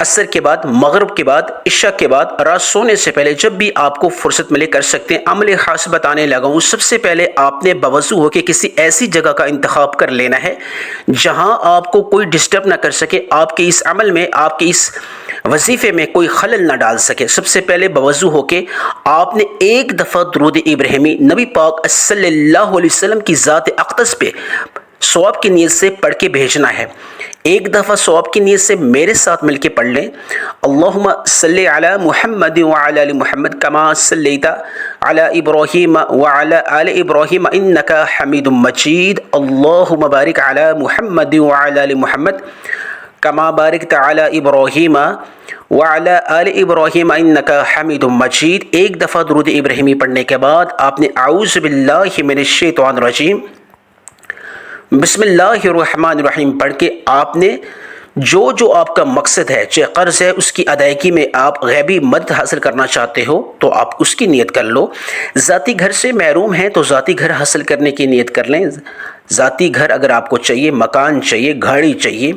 عصر کے بعد، مغرب کے بعد، عشاء کے بعد، رات سونے سے پہلے جب بھی آپ کو فرصت ملے کر سکتے ہیں۔ عمل خاص بتانے لگا ہوں۔ سب سے پہلے آپ نے بوضو ہو کے کسی ایسی جگہ کا انتخاب کر لینا ہے جہاں آپ کو کوئی ڈسٹرب نہ کر سکے، آپ کے اس عمل میں، آپ کے اس وظیفے میں کوئی خلل نہ ڈال سکے۔ سب سے پہلے بوضو ہو کے آپ نے ایک دفعہ درود ابراہیمی نبی پاک صلی اللہ علیہ وسلم کی ذات اقدس پہ ثواب کی نیت سے پڑھ کے بھیجنا ہے۔ ایک دفعہ ثواب کی نیت سے میرے ساتھ مل کے پڑھ لیں، اللہم صلی علی محمد وعلی آل محمد کما صلیت علی ابراہیم وعلی آل ابراہیم انک حمید مجید، اللہم بارک علی محمد وعلی آل محمد کما بارکت علی ابراہیم وعلی آل ابراہیم انک حمید مجید۔ ایک دفعہ درود ابراہیمی پڑھنے کے بعد آپ نے اعوذ باللہ من الشیطان الرجیم بسم اللہ الرحمن الرحیم پڑھ کے آپ نے جو آپ کا مقصد ہے، چاہے قرض ہے، اس کی ادائیگی میں آپ غیبی مدد حاصل کرنا چاہتے ہو تو آپ اس کی نیت کر لو۔ ذاتی گھر سے محروم ہیں تو ذاتی گھر حاصل کرنے کی نیت کر لیں۔ ذاتی گھر اگر آپ کو چاہیے، مکان چاہیے، گاڑی چاہیے،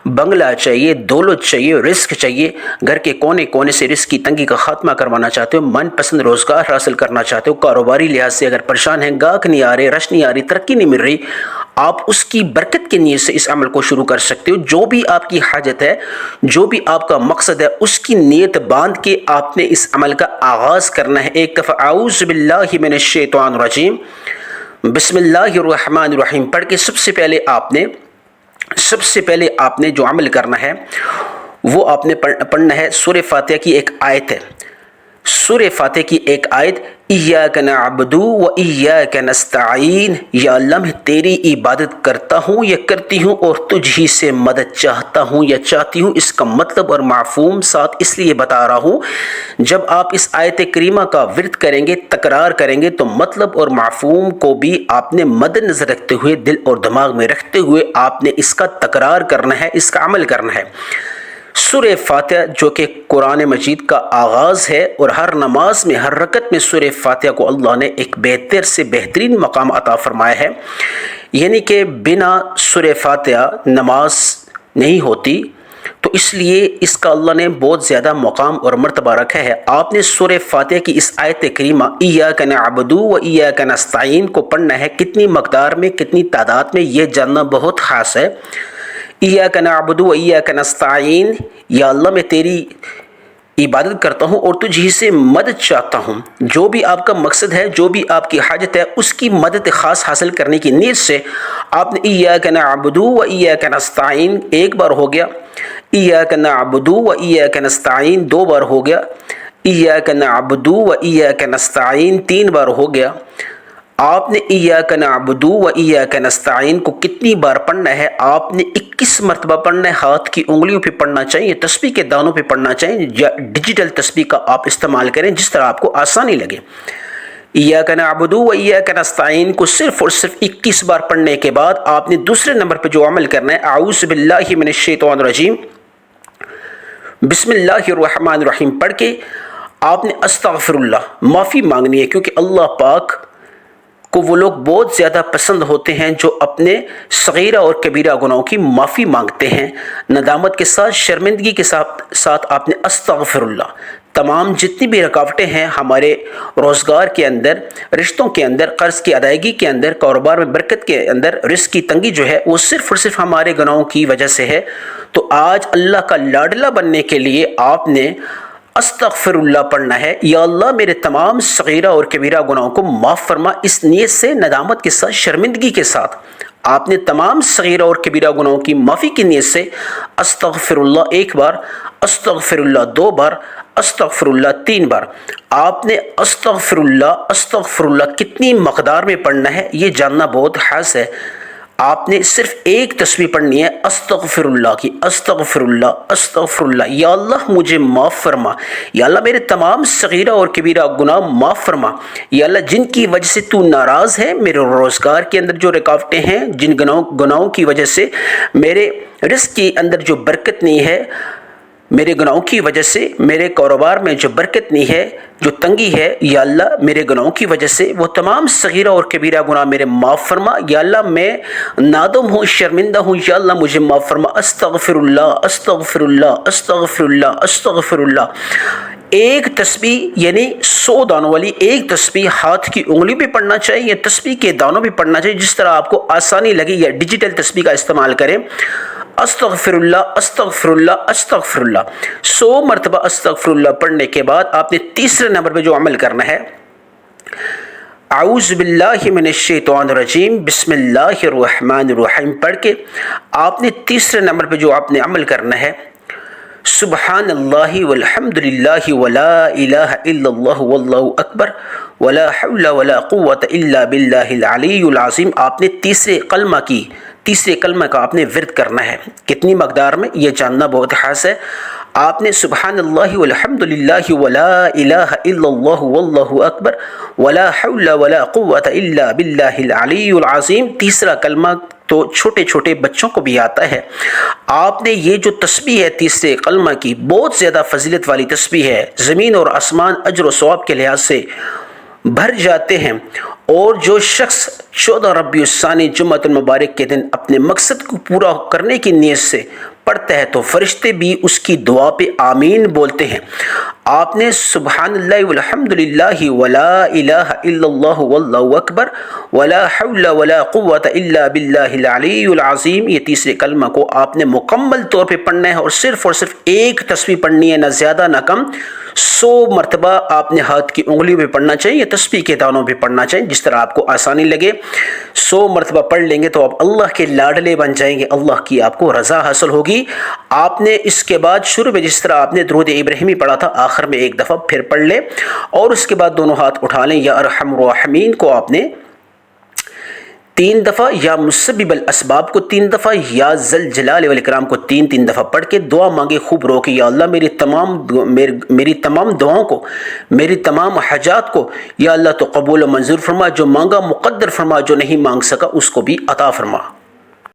بنگلہ چاہیے، دولت چاہیے، رزق چاہیے، گھر کے کونے کونے سے رزق کی تنگی کا خاتمہ کروانا چاہتے ہو، من پسند روزگار حاصل کرنا چاہتے ہو، کاروباری لحاظ سے اگر پریشان ہیں، گاہک نہیں آ رہے، رش نہیں آ رہی، ترقی نہیں مل رہی، آپ اس کی برکت کی نیت سے اس عمل کو شروع کر سکتے ہو۔ جو بھی آپ کی حاجت ہے، جو بھی آپ کا مقصد ہے، اس کی نیت باندھ کے آپ نے اس عمل کا آغاز کرنا ہے۔ ایک دفعہ اعوذ باللہ من الشیطان الرجیم بسم اللہ الرحمن الرحیم پڑھ کے سب سے پہلے آپ نے جو عمل کرنا ہے وہ آپ نے پڑھنا ہے سورہ فاتحہ کی ایک آیت ہے۔ سورہ فاتحہ کی ایک آیت، ایاک نعبد و ایاک نستعین، یا اللہ میں تیری عبادت کرتا ہوں یا کرتی ہوں اور تجھ ہی سے مدد چاہتا ہوں یا چاہتی ہوں۔ اس کا مطلب اور مفہوم ساتھ اس لیے بتا رہا ہوں، جب آپ اس آیت کریمہ کا ورد کریں گے، تکرار کریں گے، تو مطلب اور مفہوم کو بھی آپ نے مد نظر رکھتے ہوئے، دل اور دماغ میں رکھتے ہوئے آپ نے اس کا تکرار کرنا ہے، اس کا عمل کرنا ہے۔ سورہ فاتحہ جو کہ قرآن مجید کا آغاز ہے، اور ہر نماز میں، ہر رکعت میں سورہ فاتحہ کو اللہ نے ایک بہتر سے بہترین مقام عطا فرمایا ہے، یعنی کہ بنا سورہ فاتحہ نماز نہیں ہوتی، تو اس لیے اس کا اللہ نے بہت زیادہ مقام اور مرتبہ رکھا ہے۔ آپ نے سورہ فاتحہ کی اس آیت کریمہ ایاک نعبد و ایاک نستعین کو پڑھنا ہے۔ کتنی مقدار میں، کتنی تعداد میں، یہ جاننا بہت خاص ہے۔ ایاک نعبد و ایاک نستعین، یا اللہ میں تیری عبادت کرتا ہوں اور تجھ ہی سے مدد چاہتا ہوں۔ جو بھی آپ کا مقصد ہے، جو بھی آپ کی حاجت ہے، اس کی مدد خاص حاصل کرنے کی نیت سے آپ نے ایاک نعبد و ایاک نستعین ایک بار ہو گیا، ایاک نعبد و ایاک نستعین دو بار ہو گیا، ایاک نعبد و ایاک نستعین تین بار ہو گیا۔ آپ نے ایاک نعبد و ایاک نستعین کو کتنی بار پڑھنا ہے؟ آپ نے 21 مرتبہ پڑھنا ہے۔ ہاتھ کی انگلیوں پہ پڑھنا چاہیے، تسبیح کے دانوں پہ پڑھنا چاہیے، یا ڈیجیٹل تسبیح کا آپ استعمال کریں جس طرح آپ کو آسانی لگے۔ ایاک نعبد و ایاک نستعین کو صرف اور صرف 21 بار پڑھنے کے بعد آپ نے دوسرے نمبر پہ جو عمل کرنا ہے، اعوذ باللہ من الشیطان الرجیم بسم اللہ الرحمن الرحیم پڑھ کے آپ نے استغفر اللہ، معافی مانگنی ہے، کیونکہ اللہ پاک کو وہ لوگ بہت زیادہ پسند ہوتے ہیں جو اپنے صغیرہ اور کبیرہ گناہوں کی معافی مانگتے ہیں۔ ندامت کے ساتھ، شرمندگی کے ساتھ آپ نے استغفر اللہ۔ تمام جتنی بھی رکاوٹیں ہیں ہمارے روزگار کے اندر، رشتوں کے اندر، قرض کی ادائیگی کے اندر، کاروبار میں برکت کے اندر، رزق کی تنگی جو ہے وہ صرف اور صرف ہمارے گناہوں کی وجہ سے ہے۔ تو آج اللہ کا لاڈلا بننے کے لیے آپ نے استغفر اللہ پڑھنا ہے، یا اللہ میرے تمام صغیرہ اور کبیرہ گناہوں کو معاف فرما۔ اس نیت سے، ندامت کے ساتھ، شرمندگی کے ساتھ آپ نے تمام صغیرہ اور کبیرہ گناہوں کی معافی کی نیت سے استغفر اللہ ایک بار، استغفر اللہ دو بار، استغفر اللہ تین بار۔ آپ نے استغفر اللہ کتنی مقدار میں پڑھنا ہے یہ جاننا بہت خاص ہے۔ آپ نے صرف ایک تسبیح پڑھنی ہے استغفر اللہ کی، استغفر اللہ، یا اللہ مجھے معاف فرما، یا اللہ میرے تمام صغیرہ اور کبیرہ گناہ معاف فرما، یا اللہ جن کی وجہ سے تو ناراض ہے، میرے روزگار کے اندر جو رکاوٹیں ہیں، جن گناہوں کی وجہ سے میرے رزق کے اندر جو برکت نہیں ہے، میرے گناہوں کی وجہ سے میرے کاروبار میں جو برکت نہیں ہے، جو تنگی ہے، یا اللہ میرے گناہوں کی وجہ سے وہ تمام صغیرہ اور کبیرہ گناہ میرے معاف فرما۔ یا اللہ میں نادم ہوں، شرمندہ ہوں، یا اللہ مجھے معاف فرما۔ استغفر اللہ، استغفر اللہ، استغفر اللہ، استغفر اللہ۔ ایک تسبیح یعنی 100 دانوں والی ایک تسبیح ہاتھ کی انگلی بھی پڑھنا چاہیے یا تسبیح کے دانوں بھی پڑھنا چاہیے، جس طرح آپ کو آسانی لگے، یا ڈیجیٹل تسبیح کا استعمال کریں۔ استغفر اللہ، استغفر اللہ، استغفر اللہ 100 مرتبہ استغفر اللہ پڑھنے کے بعد آپ نے تیسرے نمبر پہ جو عمل کرنا ہے، اعوذ باللہ من الشیطان الرجیم بسم اللہ الرحمن الرحیم پڑھ کے آپ نے تیسرے نمبر پہ جو آپ نے عمل کرنا ہے، سبحان اللہ والحمد للہ ولا الہ الا اللہ واللہ اکبر ولا حول ولا قوة الا باللہ العلی العظیم۔ آپ نے تیسرے کلمہ کا آپ نے ورد کرنا ہے۔ کتنی مقدار میں یہ جاننا بہت خاص ہے۔ آپ نے سبحان اللہ والحمد للہ ولا الہ الا اللہ واللہ اکبر ولا حول ولا قوة الا باللہ العلی العظیم، تیسرا کلمہ تو چھوٹے چھوٹے بچوں کو بھی آتا ہے۔ آپ نے یہ جو تسبیح ہے تیسرے کلمہ کی، بہت زیادہ فضیلت والی تسبیح ہے، زمین اور آسمان اجر و ثواب کے لحاظ سے بھر جاتے ہیں۔ اور جو شخص 14 ربیع الثانی جمعۃ المبارک کے دن اپنے مقصد کو پورا کرنے کی نیت سے پڑھتا ہے تو فرشتے بھی اس کی دعا پہ آمین بولتے ہیں۔ آپ نے سبحان اللہ والحمد للہ ولا الہ الا اللہ واللہ اکبر ولا حول ولا قوة الا باللہ العلی العظیم، یہ تیسرے کلمہ کو آپ نے مکمل طور پہ پڑھنا ہے، اور صرف ایک تسبیح پڑھنی ہے، نہ زیادہ نہ کم۔ 100 مرتبہ آپ نے ہاتھ کی انگلیوں پہ پڑھنا چاہیے یا تسبیح کے دانوں پہ پڑھنا چاہیے، جس طرح آپ کو آسانی لگے۔ 100 مرتبہ پڑھ لیں گے تو آپ اللہ کے لاڈلے بن جائیں گے، اللہ کی آپ کو رضا حاصل ہوگی۔ آپ نے اس کے بعد شروع میں جس طرح آپ نے درود ابراہیمی پڑھا تھا، آخر میں ایک دفعہ پھر پڑھ لیں، اور اس کے بعد دونوں ہاتھ اٹھا لیں۔ یا ارحم الراحمین کو آپ نے 3 دفعہ، یا مسبب الاسباب کو 3 دفعہ، یا ذل جلال والاکرام کو 3 دفعہ پڑھ کے دعا مانگے خوب رو کے، یا اللہ میری تمام دعاؤں کو، میری تمام حاجات کو یا اللہ تو قبول و منظور فرما، جو مانگا مقدر فرما، جو نہیں مانگ سکا اس کو بھی عطا فرما۔